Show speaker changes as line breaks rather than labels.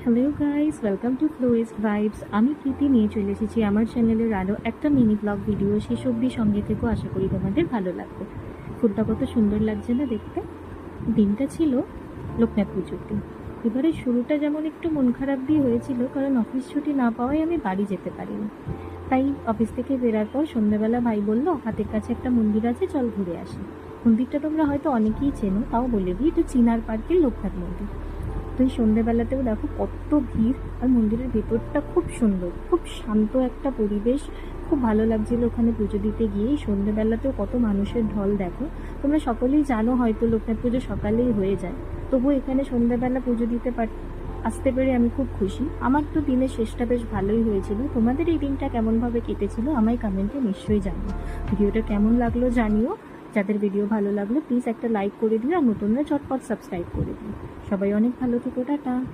Hello guys, welcome to Flowest Vibes. আমি প্রীতি নিয়ে চলে এসেছি আমার চ্যানেলের আরও একটা মিনি ব্লগ ভিডিও। শেষ অবধি সঙ্গে থেকেও আশা করি তোমাদের ভালো লাগবে। ফুলটা কত সুন্দর লাগছে না দেখতে। দিনটা ছিল লোকনাথ পুজোর দিন। এবারে শুরুটা যেমন একটু মন খারাপ দিয়ে হয়েছিল, কারণ অফিস ছুটি না পাওয়ায় আমি বাড়ি যেতে পারিনি। তাই অফিস থেকে ফেরার পর সন্ধ্যেবেলা ভাই বলল, হাতের কাছে একটা মন্দির আছে, চল ঘুরে আসি। মন্দিরটা তোমরা হয়তো অনেকেই চেনো, তাও বলে দিই, এটা চিনার পার্কের লোকনাথ মন্দির। তো এই সন্ধ্যেবেলাতেও দেখো কত ভিড়, আর মন্দিরের ভেতরটা খুব সুন্দর, খুব শান্ত একটা পরিবেশ। খুব ভালো লাগছিল ওখানে পুজো দিতে গিয়ে। সন্ধ্যেবেলাতেও কত মানুষের ঢল দেখো। তোমরা সকলেই জানো হয়তো লোকনাথ পুজো সকালেই হয়ে যায়, তবুও এখানে সন্ধ্যেবেলা পুজো দিতে আসতে পেরে আমি খুব খুশি। আমার তো দিনের শেষটা বেশ ভালোই হয়েছিল। তোমাদের এই দিনটা কেমনভাবে কেটেছিল আমায় কমেন্টে নিশ্চয়ই জানিও। ভিডিওটা কেমন লাগলো জানিও। যাদের ভিডিও ভালো লাগলো প্লিজ একটা লাইক করে দিও, আর নতুনরা চটপট সাবস্ক্রাইব করে দিও। সবাই অনেক ভালো থেকো, টাটা।